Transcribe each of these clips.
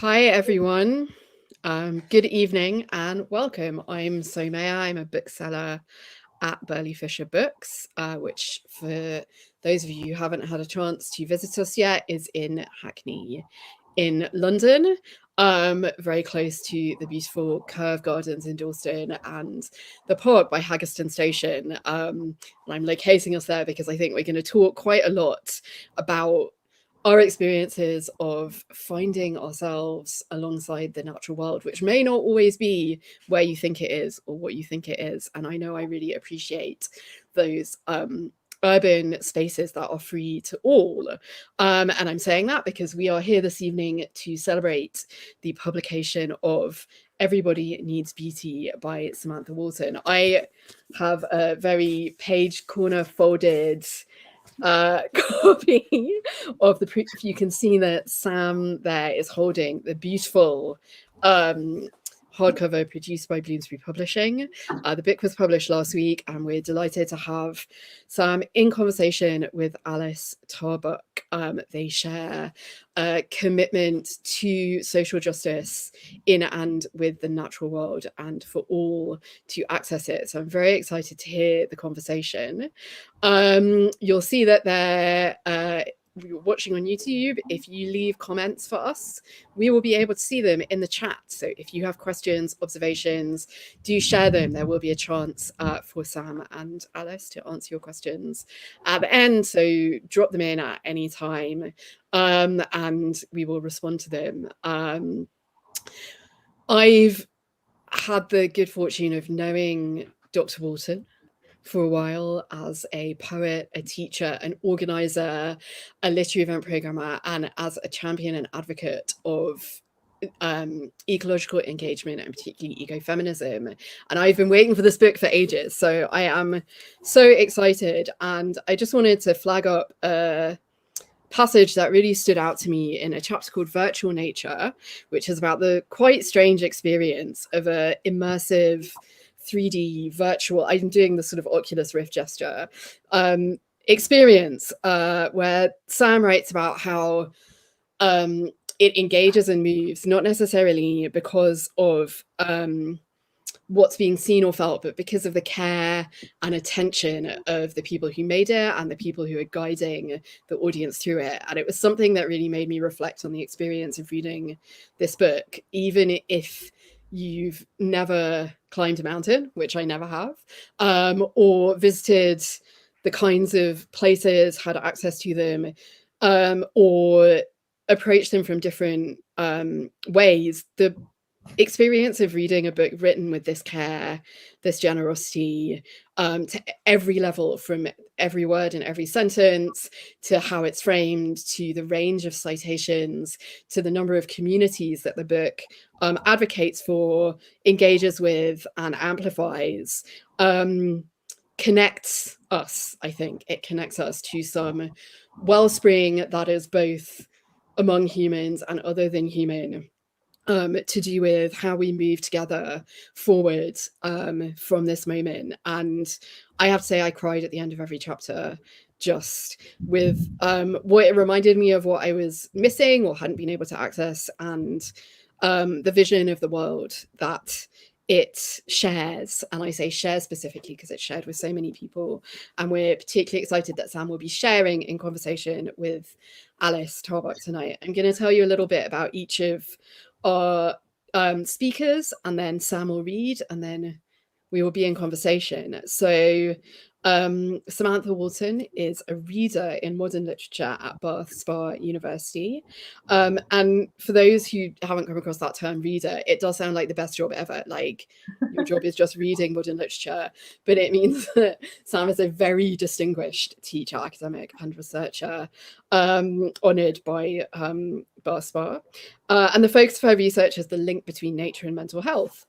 Hi, everyone. Good evening and welcome. I'm Somaya. I'm a bookseller at Burley Fisher Books, which, for those of you who haven't had a chance to visit us yet, is in Hackney in London, very close to the beautiful Curve Gardens in Dalston and the Pod by Haggerston Station. And I'm locating us there because I think we're going to talk quite a lot about our experiences of finding ourselves alongside the natural world, which may not always be where you think it is or what you think it is. And I know I really appreciate those urban spaces that are free to all. And I'm saying that because we are here this evening to celebrate the publication of Everybody Needs Beauty by Samantha Walton. I have a very page corner folded copy of the proof. You can see that Sam there is holding the beautiful hardcover produced by Bloomsbury Publishing. The book was published last week, and we're delighted to have Sam in conversation with Alice Tarbuck. They share a commitment to social justice in and with the natural world and for all to access it. So I'm very excited to hear the conversation. You'll see that they're watching on YouTube. If you leave comments for us, we will be able to see them in the chat. So if you have questions, observations, do share them. There will be a chance for Sam and Alice to answer your questions at the end. So drop them in at any time, and we will respond to them. I've had the good fortune of knowing Dr. Walton for a while as a poet, a teacher, an organizer, a literary event programmer, and as a champion and advocate of ecological engagement and particularly ecofeminism. And I've been waiting for this book for ages, so I am so excited. And I just wanted to flag up a passage that really stood out to me in a chapter called Virtual Nature, which is about the quite strange experience of an immersive 3D virtual, I'm doing the sort of Oculus Rift gesture, experience, where Sam writes about how it engages and moves, not necessarily because of what's being seen or felt, but because of the care and attention of the people who made it and the people who are guiding the audience through it. And it was something that really made me reflect on the experience of reading this book, even if you've never climbed a mountain, which I never have, or visited the kinds of places, had access to them, or approached them from different ways. The experience of reading a book written with this care, this generosity, to every level, from every word and every sentence, to how it's framed, to the range of citations, to the number of communities that the book advocates for, engages with, and amplifies, connects us. I think it connects us to some wellspring that is both among humans and other than human, to do with how we move together forward from this moment. And I have to say, I cried at the end of every chapter, just with what it reminded me of, what I was missing or hadn't been able to access, and the vision of the world that it shares. And I say share specifically because it's shared with so many people. And we're particularly excited that Sam will be sharing in conversation with Alice Tarbuck tonight. I'm going to tell you a little bit about each of our speakers, and then Sam will read, and then we will be in conversation. So Samantha Walton is a reader in modern literature at Bath Spa University. And for those who haven't come across that term, reader, it does sound like the best job ever. Like, your job is just reading modern literature, but it means that Sam is a very distinguished teacher, academic, and researcher, honoured by Bath Spa. And the focus of her research is the link between nature and mental health.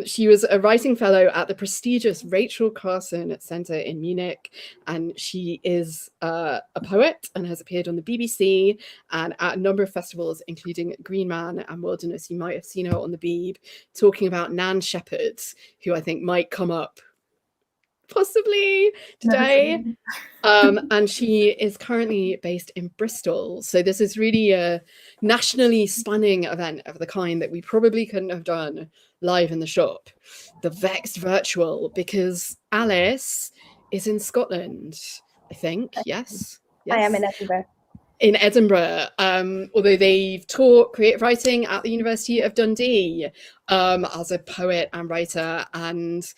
She was a writing fellow at the prestigious Rachel Carson Centre in Munich, and she is a poet and has appeared on the BBC and at a number of festivals, including Green Man and Wilderness. You might have seen her on the Beeb talking about Nan Shepherd, who I think might come up possibly today. And she is currently based in Bristol. So this is really a nationally spanning event of the kind that we probably couldn't have done live in the shop. The Vexed Virtual, because Alice is in Scotland, I think. Yes. I am in Edinburgh. In Edinburgh, although they've taught creative writing at the University of Dundee as a poet and writer, and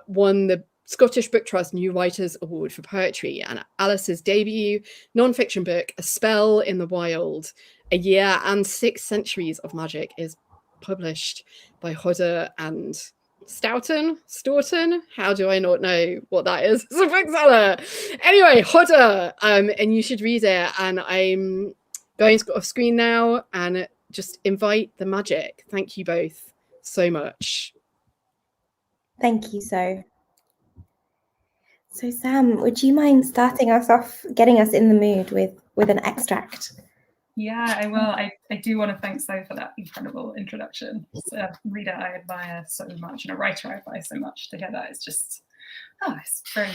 won the Scottish Book Trust New Writers Award for Poetry. And Alice's debut non-fiction book, A Spell in the Wild, A Year and 6 Centuries of Magic, is published by Hodder and Staunton, how do I not know what that is as a bookseller? Anyway, Hodder, and you should read it. And I'm going to go off screen now and just invite the magic. Thank you both so much. Thank you, So Sam, would you mind starting us off, getting us in the mood with an extract? Yeah, I will. I do want to thank So for that incredible introduction. It's a reader I admire so much, and a writer I admire so much. To hear that is just, it's very,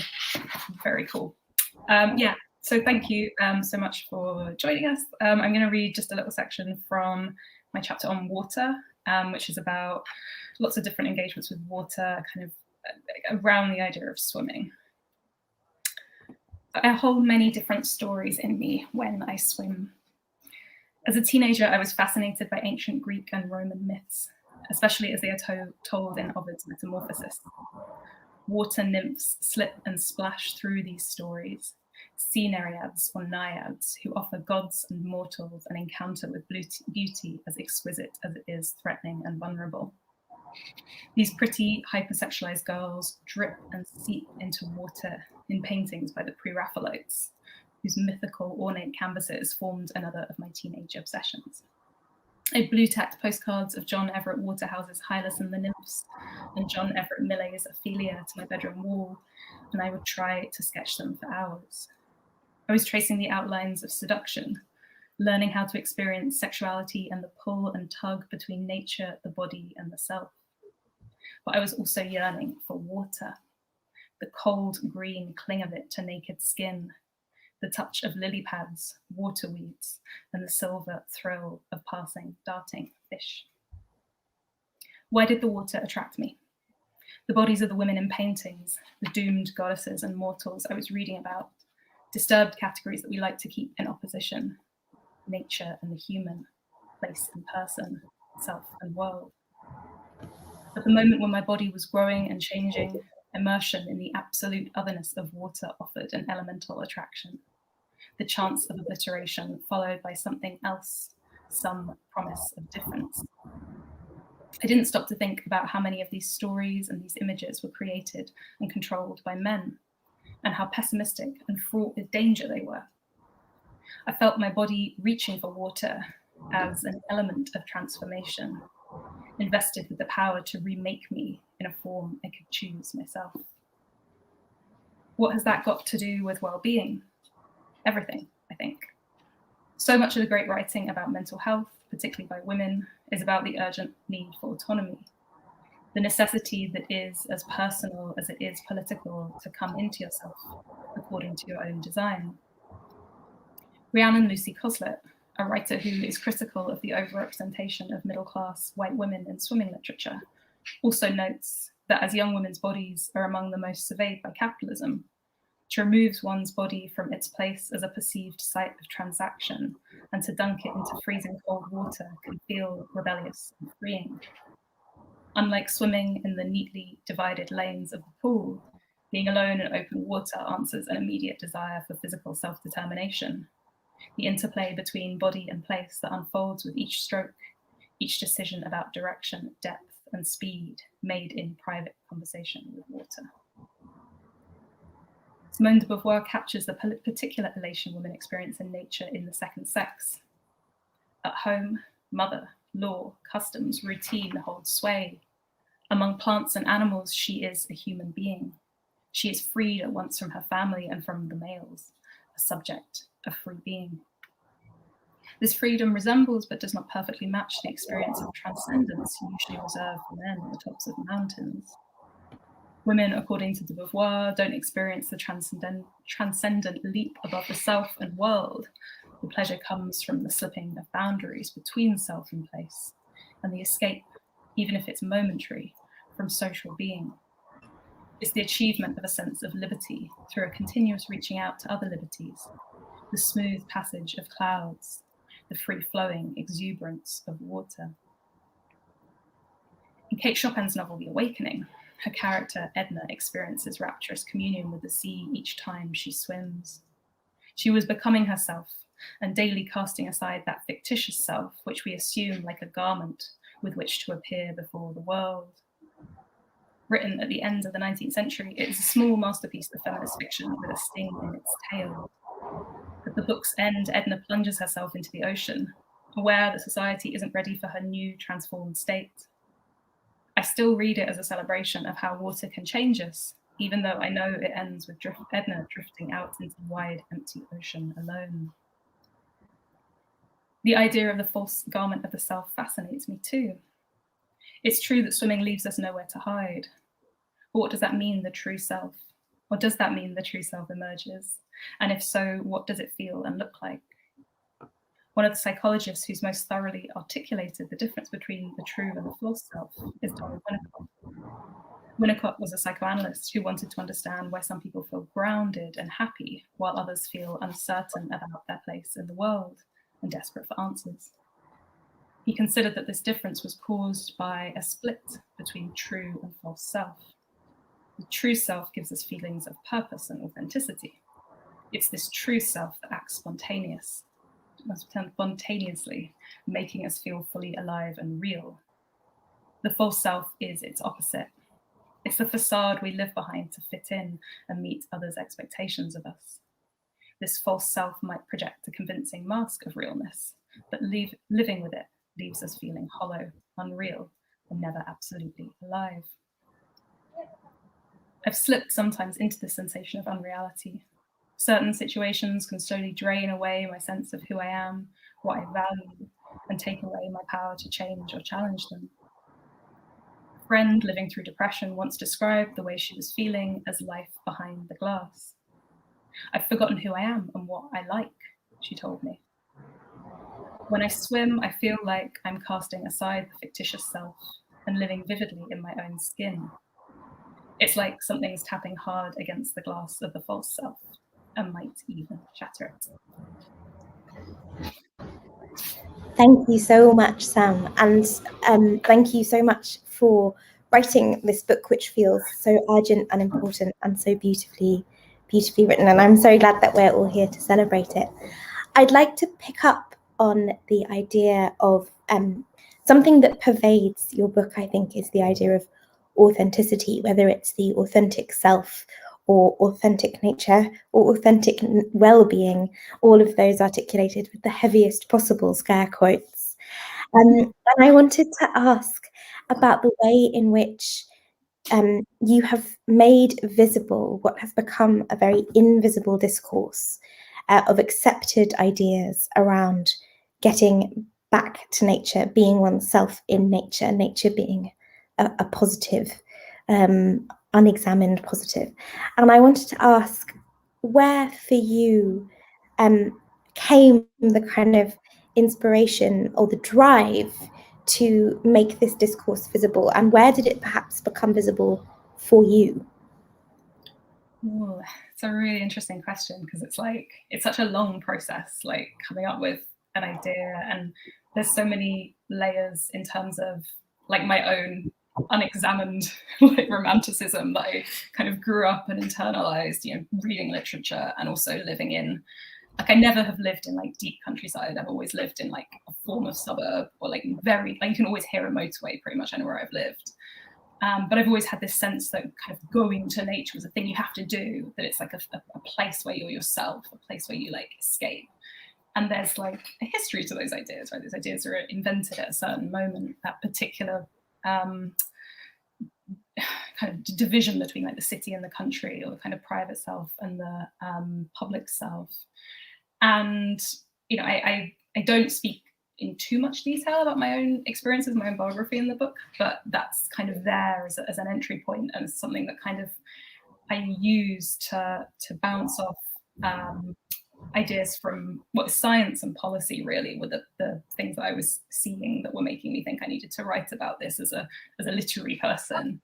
very cool. Yeah, so thank you so much for joining us. I'm going to read just a little section from my chapter on water, which is about lots of different engagements with water, kind of around the idea of swimming. I hold many different stories in me when I swim. As a teenager, I was fascinated by ancient Greek and Roman myths, especially as they are told in Ovid's Metamorphosis. Water nymphs slip and splash through these stories, sea nereids or naiads who offer gods and mortals an encounter with beauty as exquisite as it is threatening and vulnerable. These pretty, hypersexualized girls drip and seep into water in paintings by the Pre-Raphaelites, whose mythical, ornate canvases formed another of my teenage obsessions. I blue-tacked postcards of John Everett Waterhouse's Hylas and the Nymphs and John Everett Millais' Ophelia to my bedroom wall, and I would try to sketch them for hours. I was tracing the outlines of seduction, learning how to experience sexuality and the pull and tug between nature, the body, and the self. But I was also yearning for water, the cold green cling of it to naked skin, the touch of lily pads, water weeds, and the silver thrill of passing, darting fish. Why did the water attract me? The bodies of the women in paintings, the doomed goddesses and mortals I was reading about, disturbed categories that we like to keep in opposition: nature and the human, place and person, self and world. At the moment when my body was growing and changing, immersion in the absolute otherness of water offered an elemental attraction. The chance of obliteration followed by something else, some promise of difference. I didn't stop to think about how many of these stories and these images were created and controlled by men, and how pessimistic and fraught with danger they were. I felt my body reaching for water as an element of transformation, invested with the power to remake me in a form I could choose myself. What has that got to do with well-being? Everything, I think. So much of the great writing about mental health, particularly by women, is about the urgent need for autonomy, the necessity that is as personal as it is political to come into yourself according to your own design. Rhiannon Lucy Coslet, a writer who is critical of the overrepresentation of middle-class white women in swimming literature, also notes that as young women's bodies are among the most surveyed by capitalism, to remove one's body from its place as a perceived site of transaction and to dunk it into freezing cold water can feel rebellious and freeing. Unlike swimming in the neatly divided lanes of the pool, being alone in open water answers an immediate desire for physical self-determination. The interplay between body and place that unfolds with each stroke, each decision about direction, depth, and speed made in private conversation with water. Simone de Beauvoir captures the particular elation women experience in nature in The Second Sex. At home, mother, law, customs, routine hold sway. Among plants and animals, she is a human being. She is freed at once from her family and from the males, a subject, a free being. This freedom resembles but does not perfectly match the experience of transcendence usually reserved for men on the tops of mountains. Women, according to de Beauvoir, don't experience the transcendent leap above the self and world. The pleasure comes from the slipping of boundaries between self and place, and the escape, even if it's momentary, from social being. It's the achievement of a sense of liberty through a continuous reaching out to other liberties, the smooth passage of clouds, the free-flowing exuberance of water. In Kate Chopin's novel, The Awakening, her character, Edna, experiences rapturous communion with the sea each time she swims. She was becoming herself and daily casting aside that fictitious self, which we assume like a garment with which to appear before the world. Written at the end of the 19th century, it is a small masterpiece of feminist fiction with a sting in its tail. At the book's end, Edna plunges herself into the ocean, aware that society isn't ready for her new transformed state. I still read it as a celebration of how water can change us, even though I know it ends with Edna drifting out into the wide, empty ocean alone. The idea of the false garment of the self fascinates me too. It's true that swimming leaves us nowhere to hide. But what does that mean, the true self? Or does that mean the true self emerges? And if so, what does it feel and look like? One of the psychologists who's most thoroughly articulated the difference between the true and the false self is Dr. Winnicott. Winnicott was a psychoanalyst who wanted to understand why some people feel grounded and happy while others feel uncertain about their place in the world and desperate for answers. He considered that this difference was caused by a split between true and false self. The true self gives us feelings of purpose and authenticity. It's this true self that acts spontaneously, making us feel fully alive and real. The false self is its opposite. It's the facade we live behind to fit in and meet others' expectations of us. This false self might project a convincing mask of realness, but living with it leaves us feeling hollow, unreal, and never absolutely alive. I've slipped sometimes into the sensation of unreality. Certain situations can slowly drain away my sense of who I am, what I value, and take away my power to change or challenge them. A friend living through depression once described the way she was feeling as life behind the glass. I've forgotten who I am and what I like, she told me. When I swim, I feel like I'm casting aside the fictitious self and living vividly in my own skin. It's like something's tapping hard against the glass of the false self and might even shatter it. Thank you so much, Sam, and thank you so much for writing this book, which feels so urgent and important and so beautifully written. And I'm so glad that we're all here to celebrate it. I'd like to pick up on the idea of something that pervades your book, I think, is the idea of authenticity, whether it's the authentic self or authentic nature or authentic well-being, all of those articulated with the heaviest possible scare quotes. And I wanted to ask about the way in which you have made visible what has become a very invisible discourse of accepted ideas around getting back to nature, being oneself in nature, nature being a positive, unexamined positive. And I wanted to ask where for you came the kind of inspiration or the drive to make this discourse visible, and where did it perhaps become visible for you? Ooh, it's a really interesting question, because it's such a long process, like coming up with an idea, and there's so many layers in terms of like my own unexamined like romanticism that I kind of grew up and internalized, reading literature and also living in, like, I never have lived in like deep countryside. I've always lived in like a form of suburb, or like very, like you can always hear a motorway pretty much anywhere I've lived. But I've always had this sense that kind of going to nature was a thing you have to do, that it's like a place where you're yourself, a place where you like escape. And there's like a history to those ideas, right? Those ideas are invented at a certain moment, that particular kind of division between like the city and the country, or the kind of private self and the public self. And, I don't speak in too much detail about my own experiences, my own biography in the book, but that's kind of there as an entry point, and something that kind of I use to bounce off ideas from what science and policy really were the things that I was seeing that were making me think I needed to write about this as a literary person,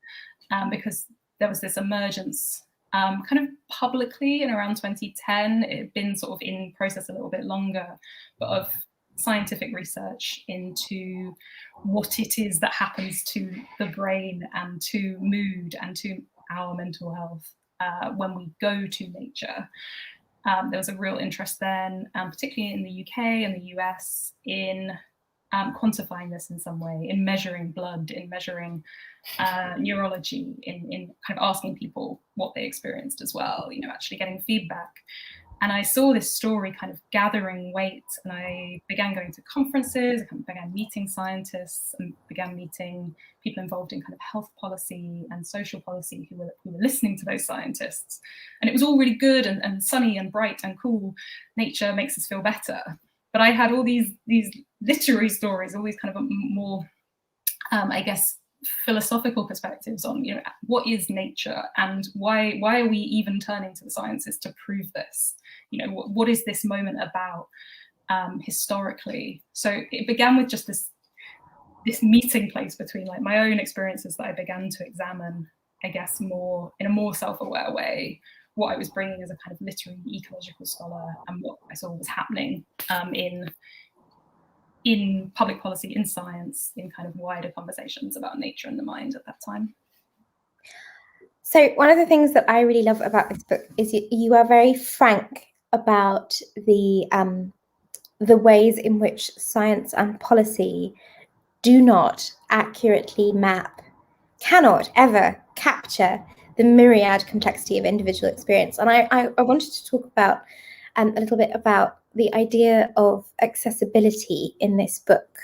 because there was this emergence kind of publicly in around 2010. It had been sort of in process a little bit longer, but of scientific research into what it is that happens to the brain and to mood and to our mental health when we go to nature. There was a real interest then, particularly in the UK and the US, in quantifying this in some way, in measuring blood, in measuring neurology, in kind of asking people what they experienced as well, actually getting feedback. And I saw this story kind of gathering weight, and I began going to conferences, I began meeting scientists, and began meeting people involved in kind of health policy and social policy who were listening to those scientists. And it was all really good and sunny and bright and cool. Nature makes us feel better. But I had all these literary stories, all these kind of more, I guess, philosophical perspectives on, what is nature and why are we even turning to the sciences to prove this? What is this moment about historically? So it began with just this meeting place between like my own experiences that I began to examine, I guess, more in a more self-aware way, what I was bringing as a kind of literary ecological scholar and what I saw was happening in public policy, in science, in kind of wider conversations about nature and the mind at that time. So one of the things that I really love about this book is you are very frank about the ways in which science and policy do not accurately map, cannot ever capture the myriad complexity of individual experience. And I wanted to talk about a little bit about the idea of accessibility in this book,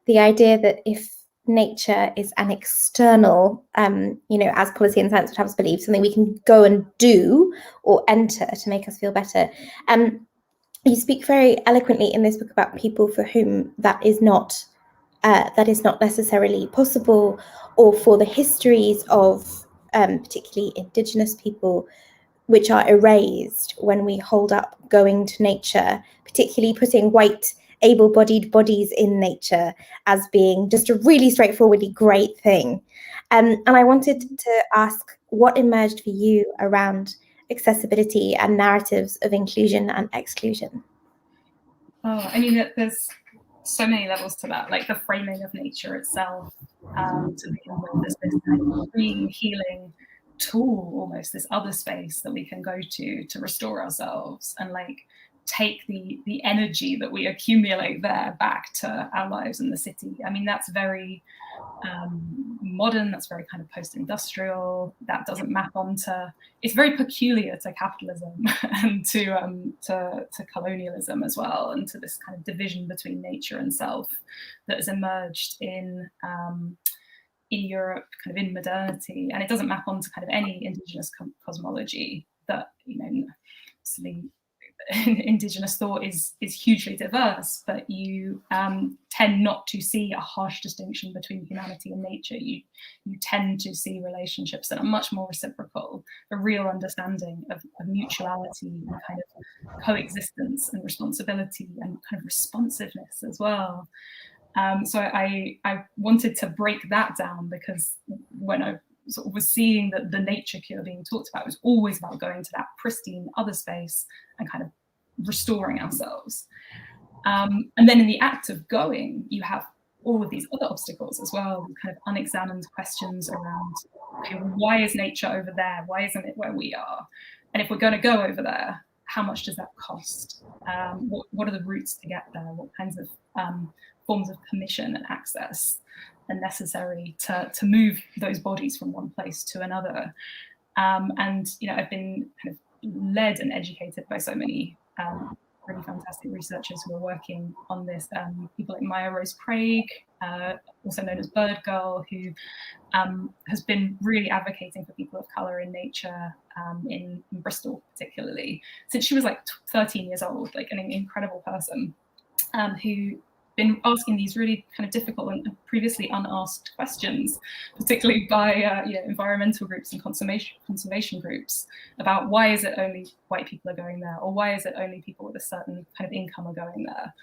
the idea that if nature is an external, as policy and science would have us believe, something we can go and do or enter to make us feel better. You speak very eloquently in this book about people for whom that is not necessarily possible, or for the histories of particularly Indigenous people, which are erased when we hold up going to nature, particularly putting white, able-bodied bodies in nature as being just a really straightforwardly great thing. And I wanted to ask what emerged for you around accessibility and narratives of inclusion and exclusion. Oh, I mean, there's so many levels to that, like the framing of nature itself, to begin with, as this kind of freeing, healing tool, almost this other space that we can go to restore ourselves and like take the energy that we accumulate there back to our lives in the city. I mean, that's very modern, that's very kind of post-industrial, that doesn't map onto, it's very peculiar to capitalism and to colonialism as well, and to this kind of division between nature and self that has emerged in Europe, kind of in modernity, and it doesn't map onto kind of any Indigenous cosmology that, obviously Indigenous thought is hugely diverse, but you tend not to see a harsh distinction between humanity and nature. You tend to see relationships that are much more reciprocal, a real understanding of mutuality and kind of coexistence and responsibility and kind of responsiveness as well. So I wanted to break that down, because when I sort of was seeing that the nature cure being talked about, it was always about going to that pristine other space and kind of restoring ourselves. And then in the act of going, you have all of these other obstacles as well, kind of unexamined questions around, okay, why is nature over there? Why isn't it where we are? And if we're going to go over there, how much does that cost? What are the routes to get there? What kinds of forms of permission and access are necessary to move those bodies from one place to another? And I've been kind of led and educated by so many really fantastic researchers who are working on this. People like Maya Rose Craig, also known as Bird Girl, who has been really advocating for people of colour in nature in Bristol particularly, since she was like 13 years old, like an incredible person who been asking these really kind of difficult and previously unasked questions, particularly by environmental groups and conservation groups, about why is it only white people are going there, or why is it only people with a certain kind of income are going there.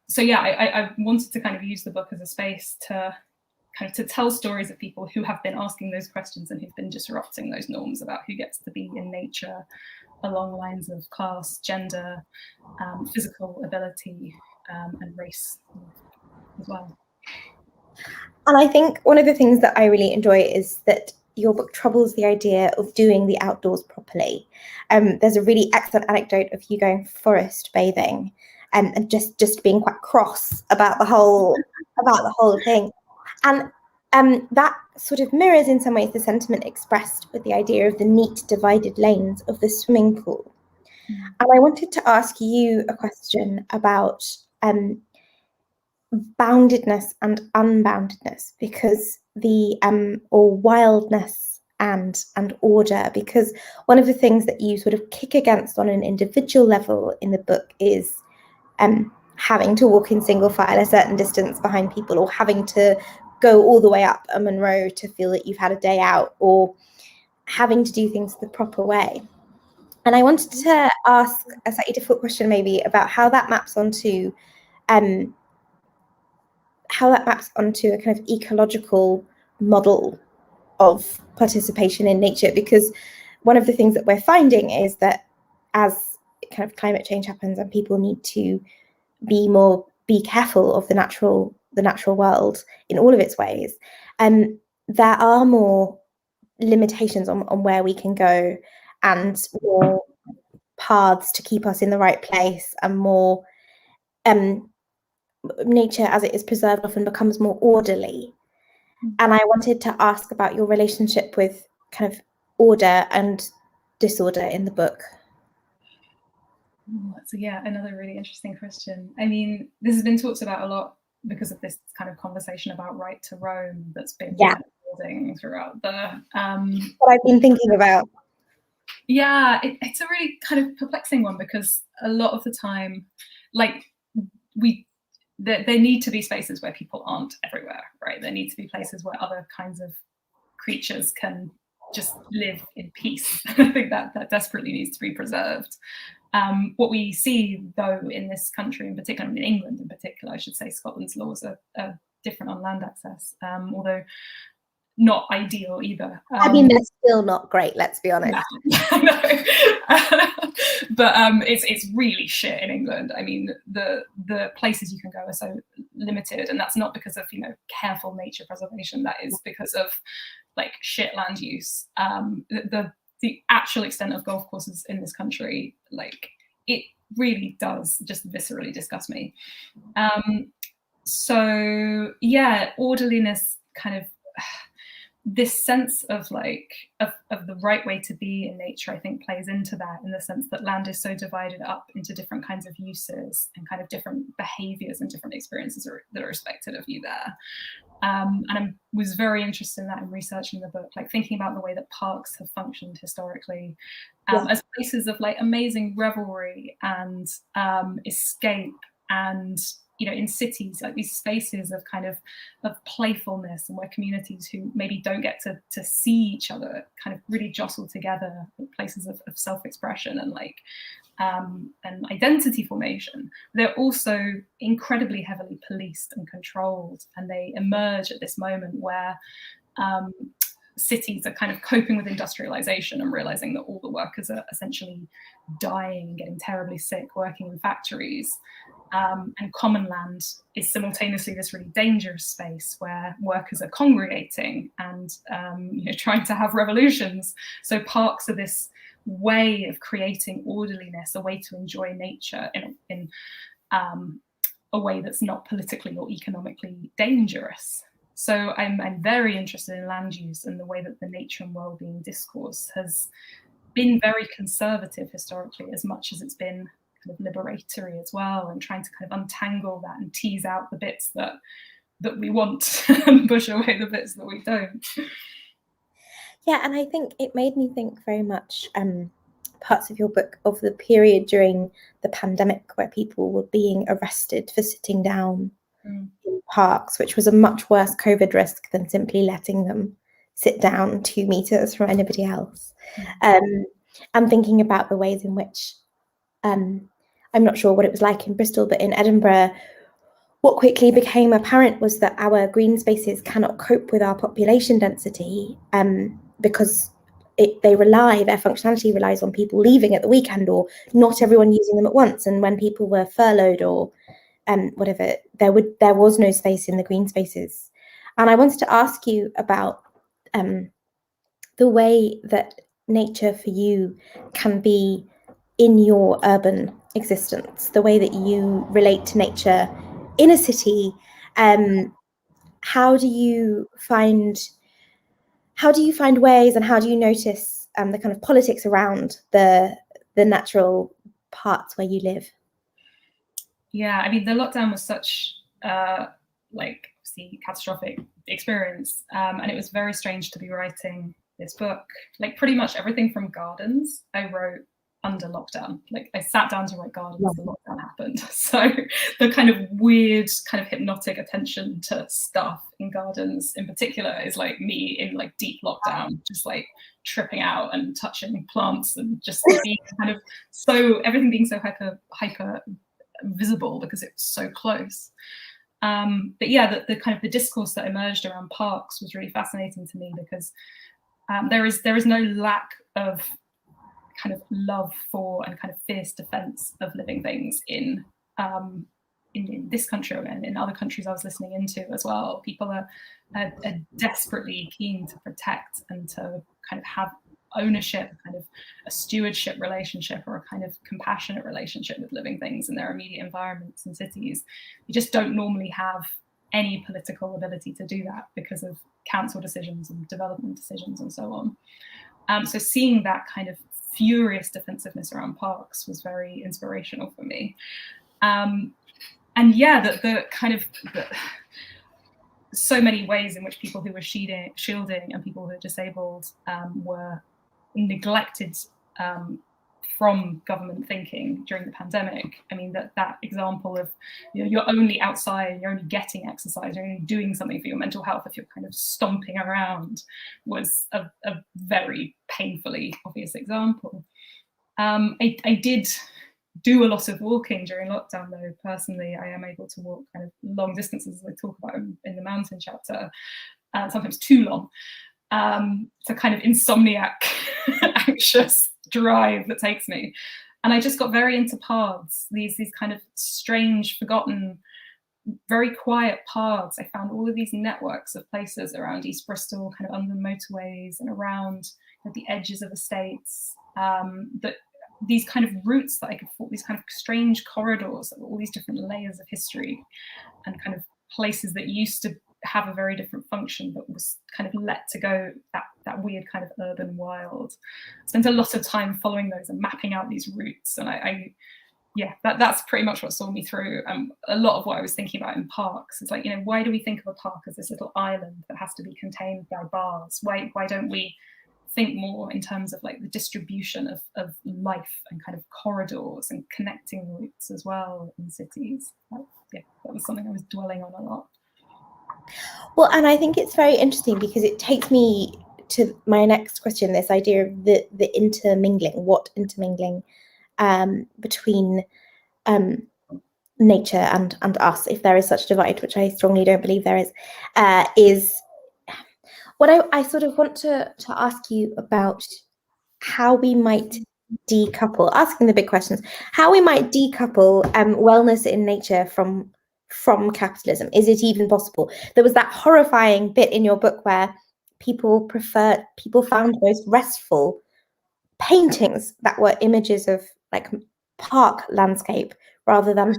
So yeah, I wanted to kind of use the book as a space to tell stories of people who have been asking those questions and who've been disrupting those norms about who gets to be in nature along lines of class, gender, physical ability, and race as well. And I think one of the things that I really enjoy is that your book troubles the idea of doing the outdoors properly. There's a really excellent anecdote of you going forest bathing, and just being quite cross about the whole thing. And that sort of mirrors in some ways the sentiment expressed with the idea of the neat divided lanes of the swimming pool. And I wanted to ask you a question about boundedness and unboundedness, because or wildness and order, because one of the things that you sort of kick against on an individual level in the book is having to walk in single file a certain distance behind people, or having to go all the way up a Monroe to feel that you've had a day out, or having to do things the proper way. And I wanted to ask a slightly difficult question maybe about how that maps onto a kind of ecological model of participation in nature, because one of the things that we're finding is that as kind of climate change happens and people need to be careful of the natural world in all of its ways, there are more limitations on where we can go, and more paths to keep us in the right place, and more nature as it is preserved often becomes more orderly. And I wanted to ask about your relationship with kind of order and disorder in the book. So yeah, another really interesting question. I mean, this has been talked about a lot because of this kind of conversation about right to roam that's been building throughout the what I've been thinking about. Yeah, it's a really kind of perplexing one, because a lot of the time, like, there need to be spaces where people aren't everywhere, right? There need to be places where other kinds of creatures can just live in peace. I think that desperately needs to be preserved. What we see, though, in this country in particular, in England in particular, I should say, Scotland's laws are different on land access, although not ideal either. I mean, they're still not great, let's be honest. No. But it's really shit in England. I mean, the places you can go are so limited, and that's not because of careful nature preservation. That is because of like shit land use. The actual extent of golf courses in this country, like, it really does just viscerally disgust me. So yeah, orderliness, kind of this sense of like of the right way to be in nature, I think plays into that, in the sense that land is so divided up into different kinds of uses and kind of different behaviors and different experiences that are expected of you there. And I was very interested in that in researching the book, like thinking about the way that parks have functioned historically as places of like amazing revelry and escape, and in cities, like these spaces of kind of playfulness, and where communities who maybe don't get to see each other kind of really jostle together, places of self-expression and like and identity formation. They're also incredibly heavily policed and controlled, and they emerge at this moment where cities are kind of coping with industrialization and realizing that all the workers are essentially dying and getting terribly sick working in factories. And common land is simultaneously this really dangerous space where workers are congregating and trying to have revolutions. So parks are this way of creating orderliness, a way to enjoy nature in a way that's not politically or economically dangerous. So I'm very interested in land use and the way that the nature and wellbeing discourse has been very conservative historically, as much as it's been kind of liberatory as well, and trying to kind of untangle that and tease out the bits that we want and push away the bits that we don't. Yeah, and I think it made me think very much parts of your book of the period during the pandemic where people were being arrested for sitting down in parks, which was a much worse COVID risk than simply letting them sit down 2 meters from anybody else. And thinking about the ways in which, I'm not sure what it was like in Bristol, but in Edinburgh, what quickly became apparent was that our green spaces cannot cope with our population density, because their functionality relies on people leaving at the weekend, or not everyone using them at once. And when people were furloughed or whatever, there was no space in the green spaces. And I wanted to ask you about the way that nature for you can be in your urban existence, the way that you relate to nature in a city. How do you find ways, and how do you notice the kind of politics around the natural parts where you live? Yeah, I mean, the lockdown was such obviously catastrophic experience, and it was very strange to be writing this book. Like, pretty much everything from gardens I wrote under lockdown. Like, I sat down to write gardens when lockdown happened. So the kind of weird, kind of hypnotic attention to stuff in gardens in particular is like me in like deep lockdown, just like tripping out and touching plants and just being kind of everything being so hyper visible because it was so close. But yeah, the kind of the discourse that emerged around parks was really fascinating to me, because there is no lack of kind of love for and kind of fierce defense of living things in this country and in other countries I was listening into as well. People are desperately keen to protect and to kind of have ownership, kind of a stewardship relationship or a kind of compassionate relationship with living things in their immediate environments and cities. You just don't normally have any political ability to do that because of council decisions and development decisions and so on. So seeing that kind of furious defensiveness around parks was very inspirational for me. And yeah, the kind of so many ways in which people who were shielding and people who are disabled were neglected from government thinking during the pandemic. I mean, that example of, you know, you're only outside, you're only getting exercise, you're only doing something for your mental health if you're kind of stomping around, was a very painfully obvious example. I did do a lot of walking during lockdown, though. Personally, I am able to walk kind of long distances, as I talk about in the mountain chapter, sometimes too long. It's a kind of insomniac, anxious drive that takes me. And I just got very into paths, these kind of strange, forgotten, very quiet paths. I found all of these networks of places around East Bristol, kind of under the motorways and around the edges of estates, that these kind of routes that I could walk, these kind of strange corridors that were all these different layers of history and kind of places that used to have a very different function but was kind of let to go that weird kind of urban wild. Spent a lot of time following those and mapping out these routes, and that's pretty much what saw me through. A lot of what I was thinking about in parks is like, you know, why do we think of a park as this little island that has to be contained by bars? Why don't we think more in terms of like the distribution of life and kind of corridors and connecting routes as well in cities? That was something I was dwelling on a lot. Well, and I think it's very interesting because it takes me to my next question, this idea of the intermingling, between nature and us, if there is such a divide, which I strongly don't believe there is what I sort of want to ask you about, how we might decouple, asking the big questions, how we might decouple wellness in nature from capitalism. Is it even possible? There was that horrifying bit in your book where people found most restful paintings that were images of like park landscape rather than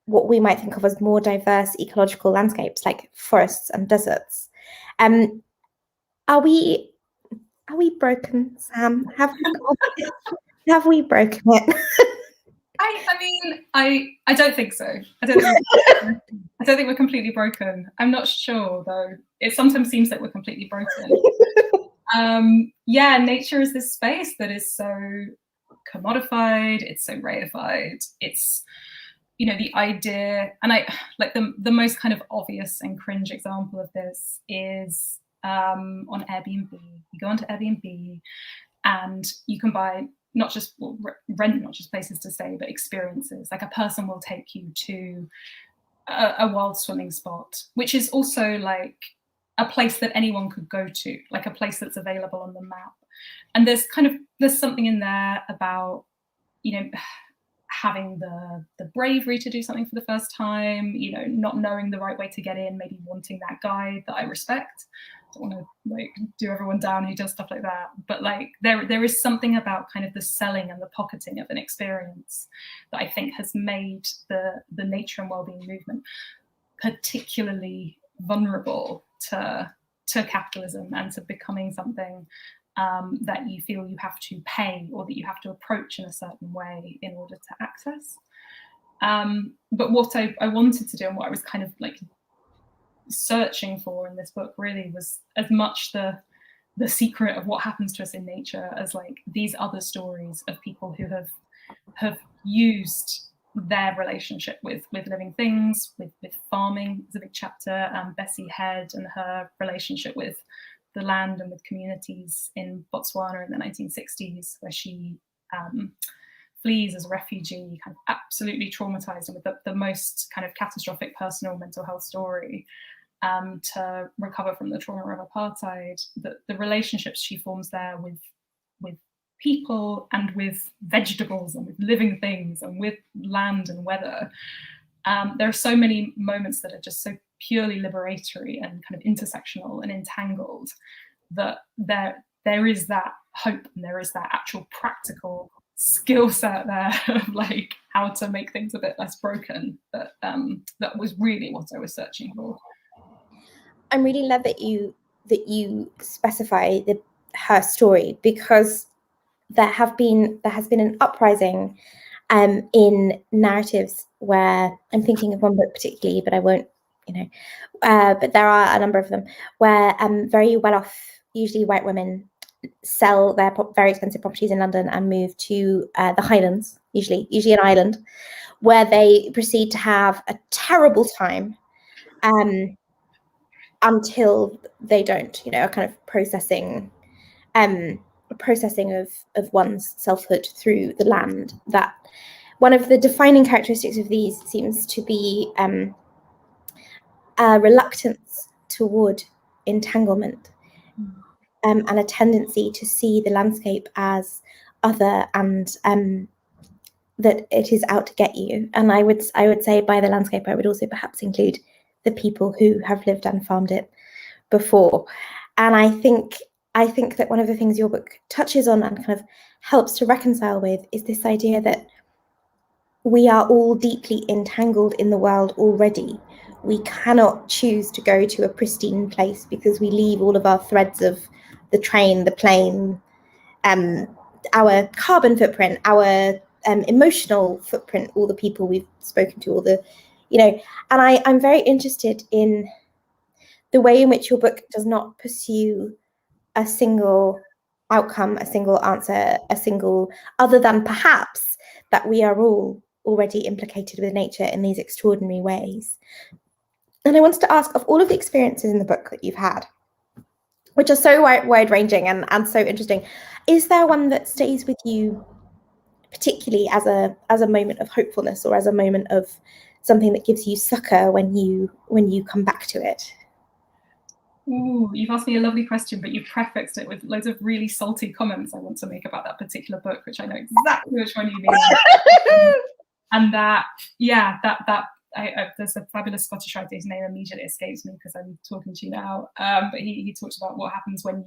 what we might think of as more diverse ecological landscapes like forests and deserts. Are we broken, Sam? Have we broken it? I mean, I don't think so. I don't think we're completely broken. I'm not sure, though. It sometimes seems like we're completely broken. Yeah, nature is this space that is so commodified, it's so reified. It's, you know, the idea, and I like the most kind of obvious and cringe example of this is on Airbnb. You go onto Airbnb and you can buy not just rent, not just places to stay, but experiences. Like a person will take you to a wild swimming spot, which is also like a place that anyone could go to, like a place that's available on the map. And there's something in there about, you know, having the bravery to do something for the first time, you know, not knowing the right way to get in, maybe wanting that guide that I respect. I don't want to like do everyone down who does stuff like that, but like there is something about kind of the selling and the pocketing of an experience that I think has made the nature and wellbeing movement particularly vulnerable to capitalism and to becoming something that you feel you have to pay or that you have to approach in a certain way in order to access. But what I wanted to do and what I was kind of like searching for in this book really was as much the secret of what happens to us in nature as like these other stories of people who have used their relationship with living things, with farming is a big chapter. Bessie Head and her relationship with the land and with communities in Botswana in the 1960s, where she flees as a refugee, kind of absolutely traumatized and with the most kind of catastrophic personal mental health story to recover from the trauma of apartheid. The relationships she forms there with people and with vegetables and with living things and with land and weather. There are so many moments that are just so purely liberatory and kind of intersectional and entangled that there is that hope and there is that actual practical skill set there of like how to make things a bit less broken. That was really what I was searching for. I really love that you specify her story, because there has been an uprising in narratives where, I'm thinking of one book particularly, but I won't, you know, but there are a number of them where very well-off, usually white women, sell their very expensive properties in London and move to the Highlands, usually an island, where they proceed to have a terrible time until they don't, you know, a kind of processing of one's selfhood through the land. That one of the defining characteristics of these seems to be a reluctance toward entanglement, and a tendency to see the landscape as other and that it is out to get you. And I would say by the landscape, I would also perhaps include the people who have lived and farmed it before. And I think that one of the things your book touches on and kind of helps to reconcile with is this idea that we are all deeply entangled in the world already. We cannot choose to go to a pristine place because we leave all of our threads of the train, the plane, our carbon footprint, our emotional footprint, all the people we've spoken to, all the, you know, and I'm very interested in the way in which your book does not pursue a single outcome, a single answer, a single, other than perhaps that we are all already implicated with nature in these extraordinary ways. And I wanted to ask, of all of the experiences in the book that you've had, which are so wide-ranging and so interesting, is there one that stays with you particularly as a moment of hopefulness, or as a moment of something that gives you succor when you come back to it? Ooh, you've asked me a lovely question, but you've prefixed it with loads of really salty comments I want to make about that particular book, which I know exactly which one you mean. And that, yeah, there's a fabulous Scottish writer whose name immediately escapes me because I'm talking to you now. But he talks about what happens when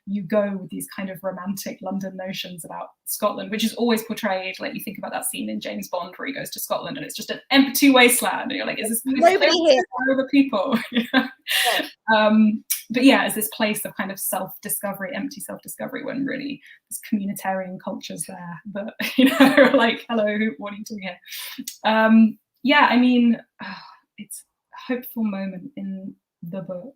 you go with these kind of romantic London notions about Scotland, which is always portrayed like, you think about that scene in James Bond where he goes to Scotland and it's just an empty wasteland, and you're like, is this Nobody here? Other people? But yeah, it's this place of kind of self-discovery, empty self-discovery, when really there's communitarian cultures there that, you know, are like, hello, what are you doing here? Yeah, I mean, it's a hopeful moment in the book.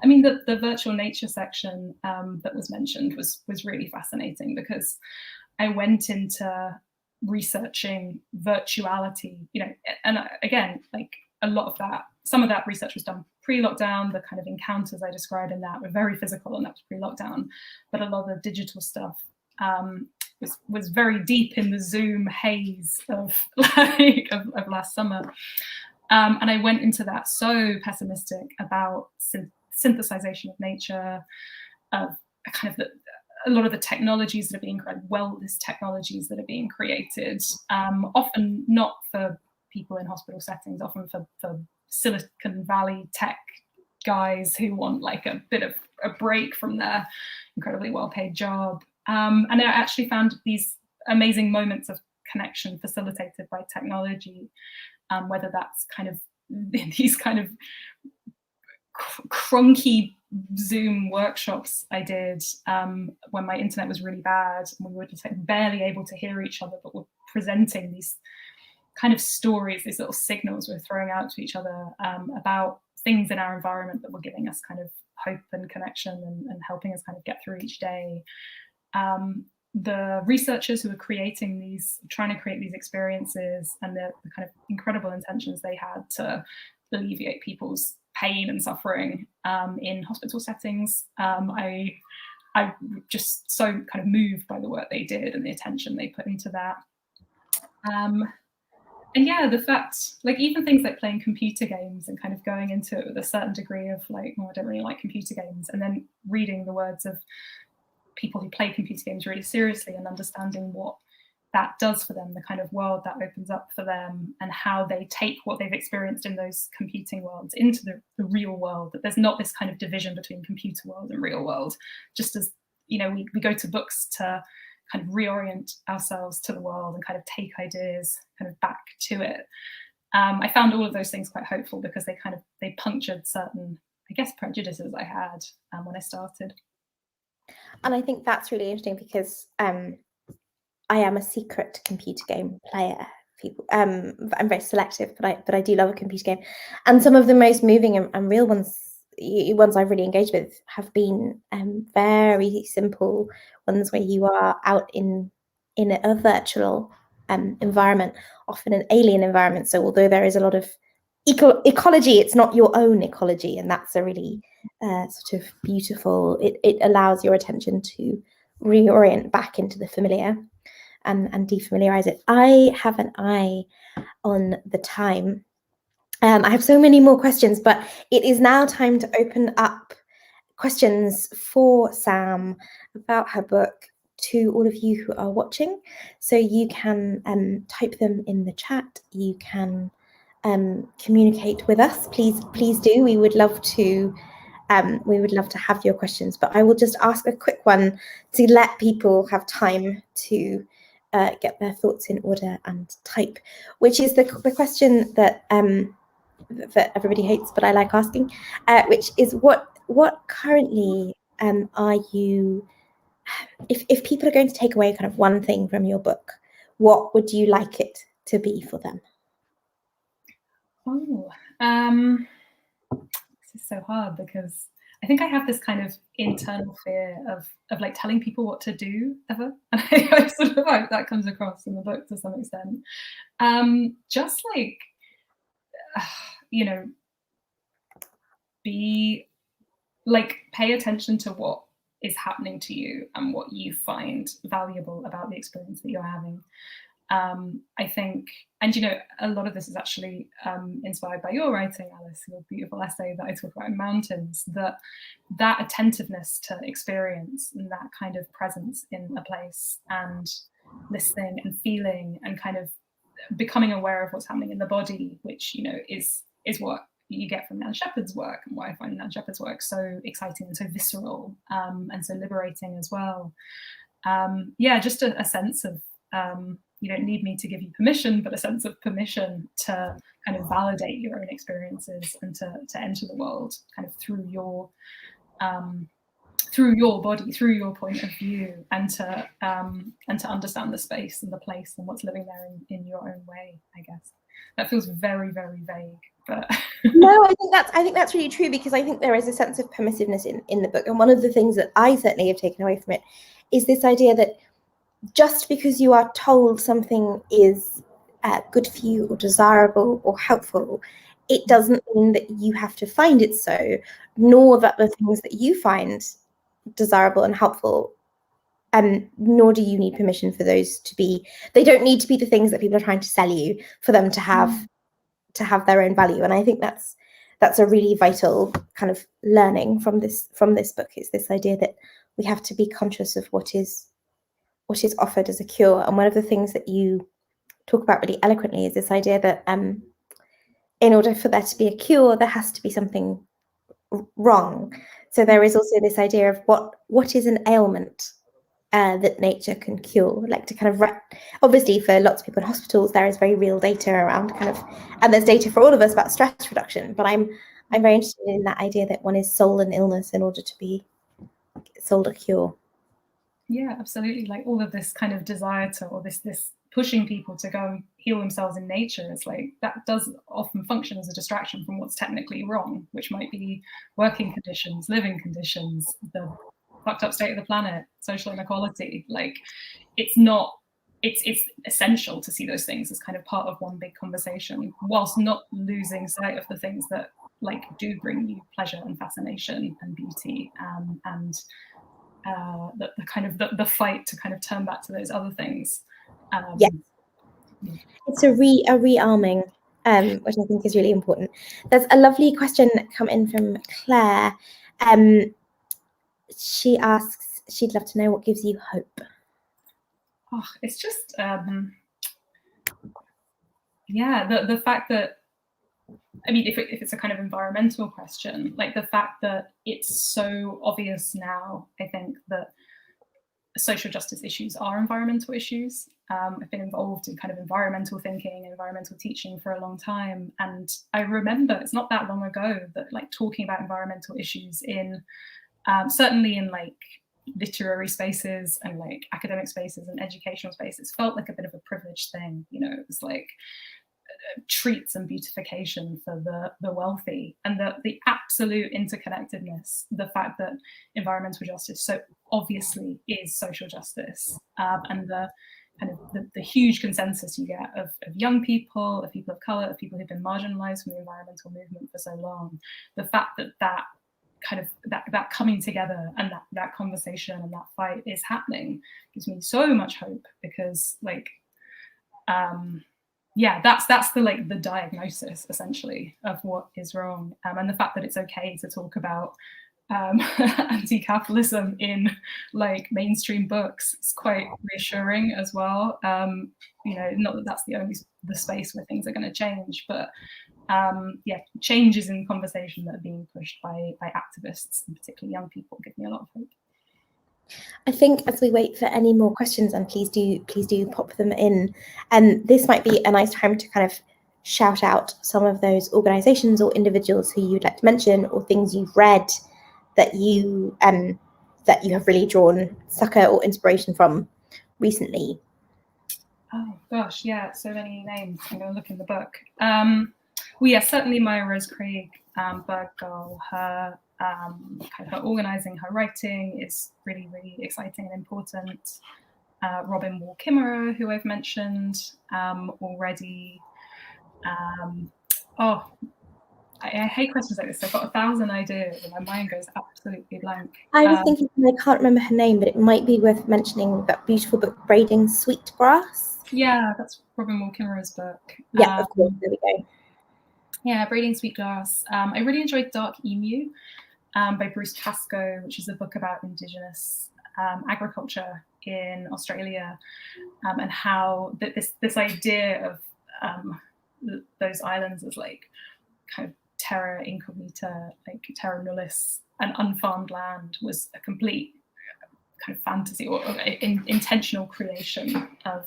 I mean, the virtual nature section that was mentioned was really fascinating, because I went into researching virtuality, and again, like a lot of that, some of that research was done pre-lockdown. The kind of encounters I described in that were very physical, and that was pre-lockdown. But a lot of the digital stuff was very deep in the Zoom haze of last summer. And I went into that so pessimistic about synthesization of nature, of kind of a lot of the technologies that are being created, wellness technologies that are being created, often not for people in hospital settings, often for Silicon Valley tech guys who want like a bit of a break from their incredibly well-paid job. And I actually found these amazing moments of connection facilitated by technology, whether that's kind of these kind of crunky Zoom workshops I did when my internet was really bad and we were just like barely able to hear each other, but we're presenting these kind of stories, these little signals we're throwing out to each other about things in our environment that were giving us kind of hope and connection and helping us kind of get through each day. The researchers who were trying to create these experiences, and the kind of incredible intentions they had to alleviate people's pain and suffering in hospital settings. I just so kind of moved by the work they did and the attention they put into that. And yeah, the fact, like even things like playing computer games and kind of going into it with a certain degree of like, oh, I don't really like computer games, and then reading the words of people who play computer games really seriously and understanding what that does for them, the kind of world that opens up for them, and how they take what they've experienced in those computing worlds into the real world, that there's not this kind of division between computer world and real world, just as, we go to books to kind of reorient ourselves to the world and kind of take ideas kind of back to it. I found all of those things quite hopeful because they punctured certain, I guess, prejudices I had when I started. And I think that's really interesting because I am a secret computer game player. I'm very selective, but I do love a computer game. And some of the most moving and real ones I've really engaged with have been very simple ones where you are out in a virtual environment, often an alien environment. So although there is a lot of ecology, it's not your own ecology, and that's a really sort of beautiful. It allows your attention to reorient back into the familiar and defamiliarize it. I have an eye on the time. I have so many more questions, but it is now time to open up questions for Sam about her book to all of you who are watching. So you can type them in the chat. You can communicate with us. Please do. We would love to have your questions. But I will just ask a quick one to let people have time to get their thoughts in order and type, which is the question that everybody hates, but I like asking, which is what currently are you, if people are going to take away kind of one thing from your book, what would you like it to be for them? Oh, this is so hard because I think I have this kind of internal fear of like telling people what to do ever, and I sort of hope that comes across in the book to some extent. Just like, pay attention to what is happening to you and what you find valuable about the experience that you're having. I think, and a lot of this is actually inspired by your writing, Alice, your beautiful essay that I talk about in Mountains, that attentiveness to experience and that kind of presence in a place and listening and feeling and kind of becoming aware of what's happening in the body, which, is what you get from Nan Shepherd's work, and why I find Nan Shepherd's work so exciting and so visceral and so liberating as well. Just a sense of, you don't need me to give you permission, but a sense of permission to kind of validate your own experiences and to enter the world kind of through your body, through your point of view, and to understand the space and the place and what's living there in your own way. I guess that feels very, very vague, but no, I think that's really true, because I think there is a sense of permissiveness in the book, and one of the things that I certainly have taken away from it is this idea that just because you are told something is good for you or desirable or helpful, it doesn't mean that you have to find it so, nor that the things that you find desirable and helpful, nor do you need permission for those to be. They don't need to be the things that people are trying to sell you for them to have their own value. And I think that's a really vital kind of learning from this book. It's this idea that we have to be conscious of what is offered as a cure. And one of the things that you talk about really eloquently is this idea that in order for there to be a cure, there has to be something wrong. So there is also this idea of what is an ailment that nature can cure, like to kind of obviously for lots of people in hospitals there is very real data around kind of, and there's data for all of us about stress reduction, but I'm very interested in that idea that one is sold an illness in order to be sold a cure. Yeah, absolutely. Like all of this kind of desire to, or this pushing people to go and heal themselves in nature, it's like that does often function as a distraction from what's technically wrong, which might be working conditions, living conditions, the fucked up state of the planet, social inequality. Like it's essential to see those things as kind of part of one big conversation, whilst not losing sight of the things that like do bring you pleasure and fascination and beauty, and the kind of the fight to kind of turn back to those other things. Yeah, it's a rearming, which I think is really important. There's a lovely question come in from Claire. She asks, she'd love to know what gives you hope. Oh, it's just yeah, the fact that, I mean, if it's a kind of environmental question, like the fact that it's so obvious now, I think, that social justice issues are environmental issues. I've been involved in kind of environmental thinking and environmental teaching for a long time. And I remember it's not that long ago that like talking about environmental issues in, certainly in like literary spaces and like academic spaces and educational spaces felt like a bit of a privileged thing. You know, it was like treats and beautification for the wealthy, and the absolute interconnectedness, the fact that environmental justice so obviously is social justice, and the kind of the huge consensus you get of young people, of people of color, of people who've been marginalized from the environmental movement for so long. The fact that kind of that coming together and that conversation and that fight is happening gives me so much hope, because like yeah, that's the like the diagnosis essentially of what is wrong, and the fact that it's okay to talk about anti-capitalism in like mainstream books is quite reassuring as well. You know, not that that's the space where things are going to change, but yeah, changes in conversation that are being pushed by activists, and particularly young people, give me a lot of hope. I think as we wait for any more questions, and please do pop them in, and this might be a nice time to kind of shout out some of those organizations or individuals who you'd like to mention, or things you've read that you have really drawn succor or inspiration from recently. Oh gosh, yeah, so many names. I'm going to look in the book. Well, yeah, certainly Maya Rose Craig, Bird Girl, her kind of her organizing, her writing is really, really exciting and important. Robin Wall Kimmerer, who I've mentioned already. Oh, I hate questions like this. I've got 1,000 ideas and my mind goes absolutely blank. I was thinking, I can't remember her name, but it might be worth mentioning that beautiful book, Braiding Sweetgrass. Yeah, that's Robin Wall Kimmerer's book. Yeah, of course, there we go. Yeah, Braiding Sweetgrass. I really enjoyed Dark Emu by Bruce Casco, which is a book about Indigenous agriculture in Australia, and how this idea of those islands as like kind of terra incognita, like terra nullis, and unfarmed land was a complete kind of fantasy or intentional creation of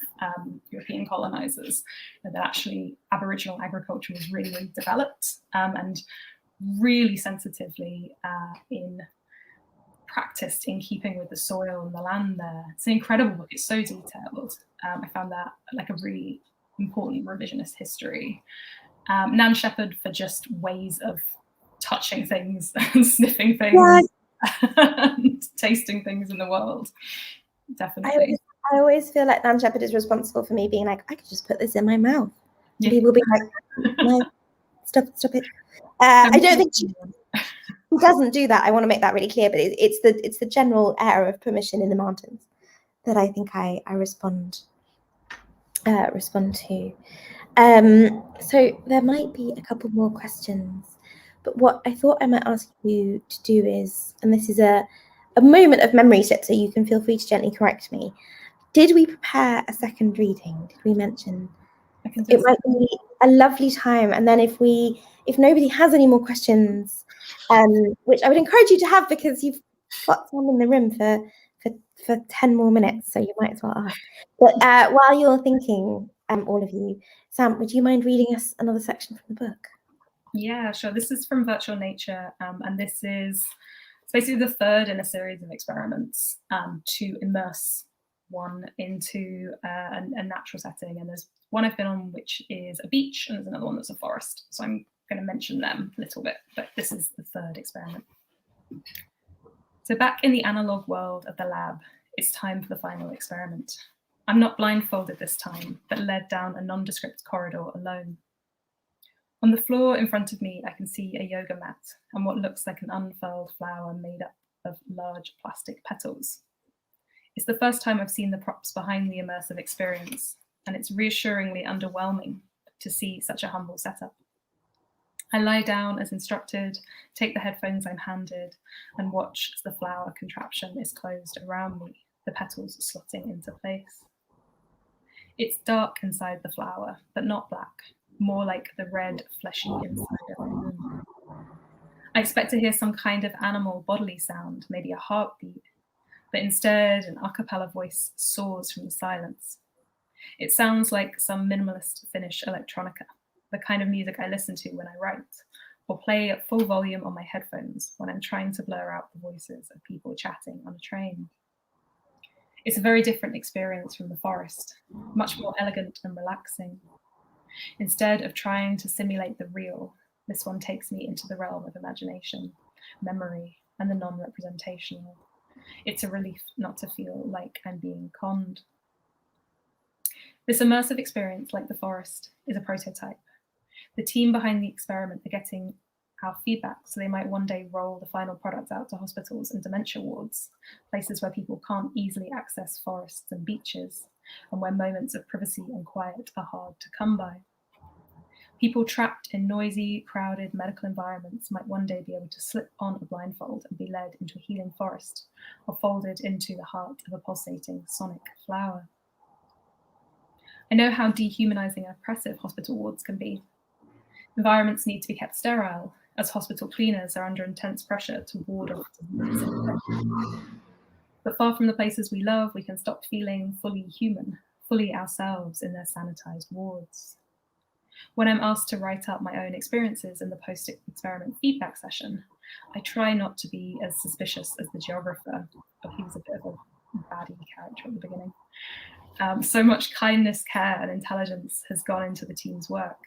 European colonizers, and that actually Aboriginal agriculture was really, really developed and really sensitively practiced in keeping with the soil and the land there. It's an incredible book. It's so detailed. I found that like a really important revisionist history. Nan Shepherd for just ways of touching things and sniffing things and tasting things in the world. Definitely. I always feel like Nan Shepherd is responsible for me being like, I could just put this in my mouth. Yeah. People will be like, no, stop it. I don't think she doesn't do that. I want to make that really clear, but it's the general air of permission in the mountains that I think I respond to. So there might be a couple more questions, but what I thought I might ask you to do is, and this is a moment of memory slip, so you can feel free to gently correct me. Did we prepare a second reading? Did we mention? It might be a lovely time, and then if nobody has any more questions, which I would encourage you to have, because you've got some in the room for 10 more minutes, so you might as well ask. But while you're thinking, all of you, Sam, would you mind reading us another section from the book? Yeah, sure. This is from Virtual Nature, and this is basically the third in a series of experiments to immerse one into a natural setting. And there's one I've been on, which is a beach, and there's another one that's a forest. So I'm going to mention them a little bit, but this is the third experiment. So back in the analog world of the lab, it's time for the final experiment. I'm not blindfolded this time, but led down a nondescript corridor alone. On the floor in front of me, I can see a yoga mat and what looks like an unfurled flower made up of large plastic petals. It's the first time I've seen the props behind the immersive experience, and it's reassuringly underwhelming to see such a humble setup. I lie down as instructed, take the headphones I'm handed, and watch as the flower contraption is closed around me, the petals slotting into place. It's dark inside the flower, but not black, more like the red, fleshy inside of a moon. I expect to hear some kind of animal bodily sound, maybe a heartbeat, but instead an a cappella voice soars from the silence. It sounds like some minimalist Finnish electronica, the kind of music I listen to when I write, or play at full volume on my headphones when I'm trying to blur out the voices of people chatting on a train. It's a very different experience from the forest, much more elegant and relaxing. Instead of trying to simulate the real, this one takes me into the realm of imagination, memory, and the non-representational. It's a relief not to feel like I'm being conned. This immersive experience, like the forest, is a prototype. The team behind the experiment are getting our feedback so they might one day roll the final product out to hospitals and dementia wards, places where people can't easily access forests and beaches, and where moments of privacy and quiet are hard to come by. People trapped in noisy, crowded medical environments might one day be able to slip on a blindfold and be led into a healing forest, or folded into the heart of a pulsating sonic flower. I know how dehumanizing and oppressive hospital wards can be. Environments need to be kept sterile, as hospital cleaners are under intense pressure to ward off disease. But far from the places we love, we can stop feeling fully human, fully ourselves in their sanitized wards. When I'm asked to write up my own experiences in the post-experiment feedback session, I try not to be as suspicious as the geographer, but he was a bit of a baddie character at the beginning. So much kindness, care, and intelligence has gone into the team's work,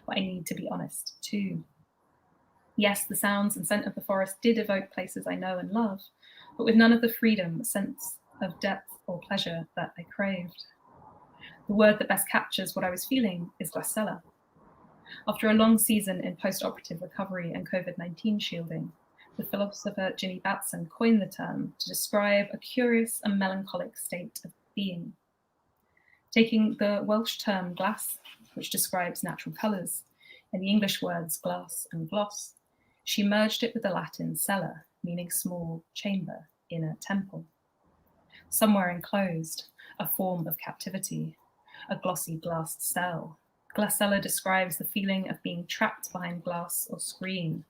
but I need to be honest too. Yes, the sounds and scent of the forest did evoke places I know and love, but with none of the freedom, sense of depth or pleasure that I craved. The word that best captures what I was feeling is glacella. After a long season in post-operative recovery and COVID-19 shielding, the philosopher Ginny Batson coined the term to describe a curious and melancholic state of being. Taking the Welsh term glass, which describes natural colours, and the English words glass and gloss, she merged it with the Latin cella, meaning small chamber, inner temple. Somewhere enclosed, a form of captivity, a glossy glassed cell. Glacella describes the feeling of being trapped behind glass or screen,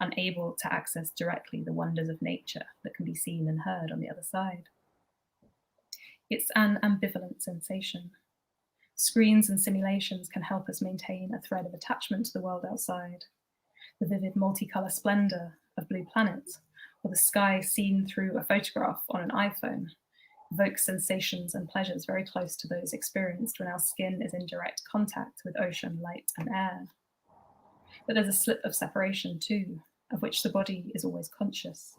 unable to access directly the wonders of nature that can be seen and heard on the other side. It's an ambivalent sensation. Screens and simulations can help us maintain a thread of attachment to the world outside. The vivid multicolour splendour of blue planets, or the sky seen through a photograph on an iPhone, evokes sensations and pleasures very close to those experienced when our skin is in direct contact with ocean, light, and air. But there's a slip of separation too, of which the body is always conscious.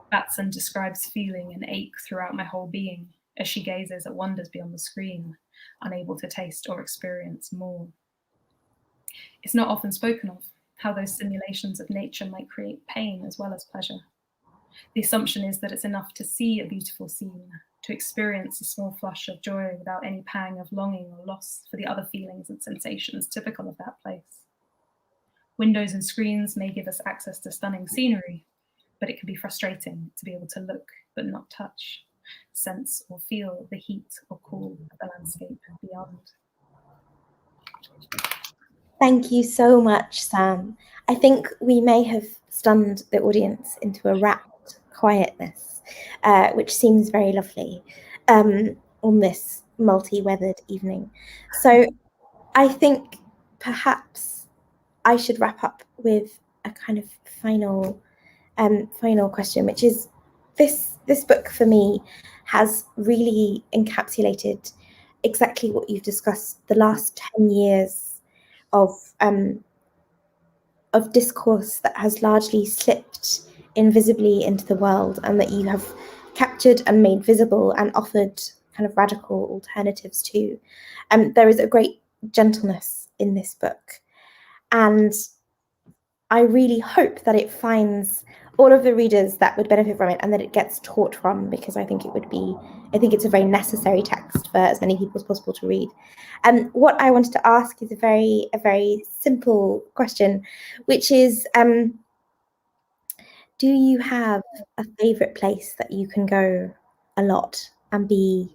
Batson describes feeling an ache throughout my whole being, as she gazes at wonders beyond the screen, unable to taste or experience more. It's not often spoken of, how those simulations of nature might create pain as well as pleasure. The assumption is that it's enough to see a beautiful scene, to experience a small flush of joy without any pang of longing or loss for the other feelings and sensations typical of that place. Windows and screens may give us access to stunning scenery, but it can be frustrating to be able to look but not touch, sense or feel the heat or cool of the landscape beyond. Thank you so much, Sam. I think we may have stunned the audience into a rapt quietness, which seems very lovely on this multi-weathered evening. So I think perhaps I should wrap up with a kind of final question, which is this book for me has really encapsulated exactly what you've discussed, the last 10 years of discourse that has largely slipped invisibly into the world, and that you have captured and made visible and offered kind of radical alternatives to. There is a great gentleness in this book, and I really hope that it finds all of the readers that would benefit from it, and that it gets taught from, because I think it's a very necessary text for as many people as possible to read. What I wanted to ask is a very simple question, which is, do you have a favorite place that you can go a lot and be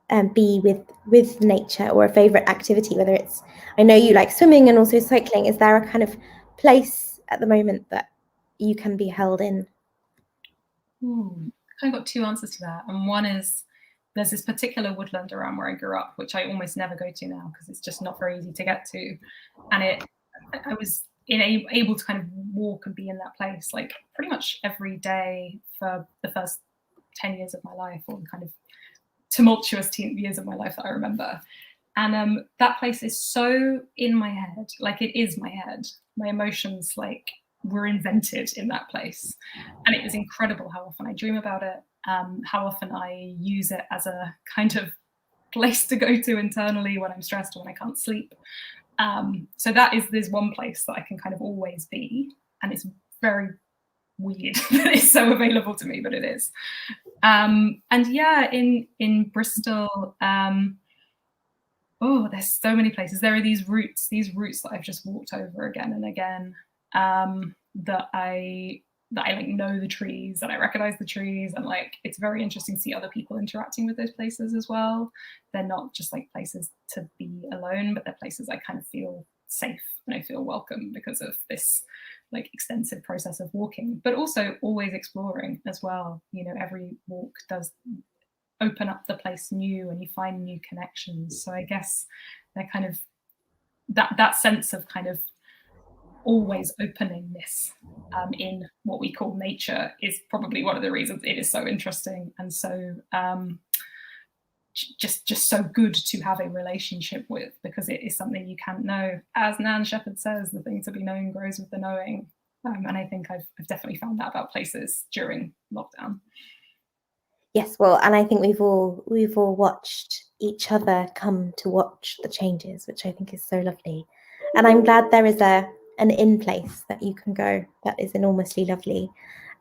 with nature, or a favorite activity, whether it's, I know you like swimming and also cycling, is there a kind of place at the moment that you can be held in? I've got two answers to that. And one is, there's this particular woodland around where I grew up, which I almost never go to now because it's just not very easy to get to. And I was able to kind of walk and be in that place like pretty much every day for the first 10 years of my life, or kind of tumultuous years of my life that I remember. And that place is so in my head, like it is my head. My emotions like were invented in that place. And it is incredible how often I dream about it, how often I use it as a kind of place to go to internally when I'm stressed or when I can't sleep. So there's one place that I can kind of always be, and it's very weird that it's so available to me, but it is. And yeah, in Bristol, there's so many places. There are these routes that I've just walked over again and again, that I like know the trees and I recognize the trees, and like it's very interesting to see other people interacting with those places as well. They're not just like places to be alone, but they're places I kind of feel safe and I feel welcome because of this like extensive process of walking, but also always exploring as well. You know, every walk does open up the place new and you find new connections. So I guess they're kind of that sense of kind of always openingness in what we call nature is probably one of the reasons it is so interesting and so just so good to have a relationship with, because it is something you can't know. As Nan Shepherd says, the thing to be known grows with the knowing. And I think I've definitely found that about places during lockdown. Yes, well, and I think we've all watched each other come to watch the changes, which I think is so lovely. And I'm glad there is an in place that you can go that is enormously lovely.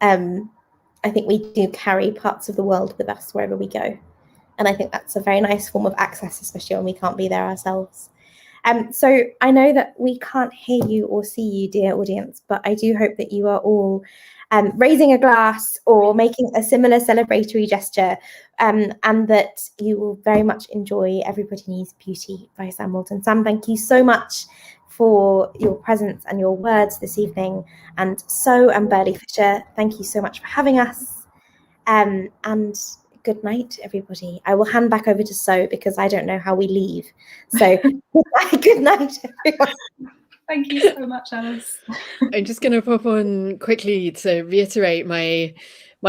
I think we do carry parts of the world with us wherever we go. And I think that's a very nice form of access, especially when we can't be there ourselves. So I know that we can't hear you or see you, dear audience, but I do hope that you are all raising a glass or making a similar celebratory gesture, and that you will very much enjoy Everybody Needs Beauty by Sam Walton. Sam, thank you so much for your presence and your words this evening. And So and Burley Fisher, thank you so much for having us. And good night, everybody. I will hand back over to So because I don't know how we leave. So good night, everyone. Thank you so much, Alice. I'm just going to pop on quickly to reiterate my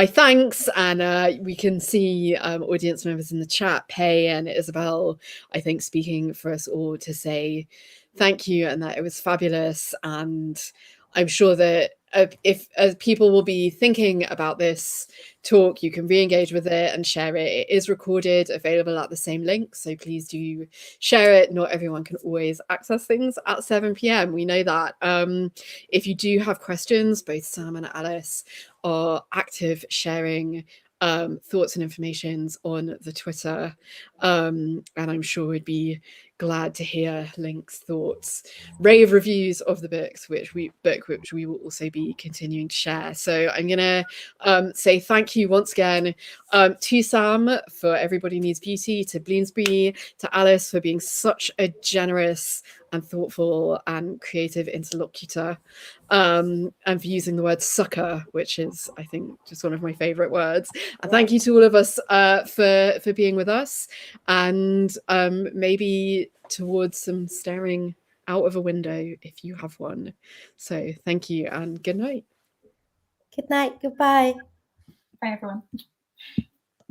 thanks, and we can see audience members in the chat, Pei and Isabel, I think, speaking for us all to say thank you and that it was fabulous. And I'm sure that if people will be thinking about this talk, you can re-engage with it and share it. It is recorded, available at the same link, so please do share it. Not everyone can always access things at 7 p.m. We know that. If you do have questions, both Sam and Alice are active sharing thoughts and informations on the Twitter, and I'm sure we'd be glad to hear links, thoughts, rave reviews of the books, which we will also be continuing to share. So I'm gonna say thank you once again to Sam for Everybody Needs Beauty, to Bloomsbury, to Alice for being such a generous and thoughtful and creative interlocutor, and for using the word sucker, which is, I think, just one of my favorite words. And thank you to all of us for being with us, and maybe towards some staring out of a window if you have one. So thank you and good night. Good night. Goodbye. Bye, everyone.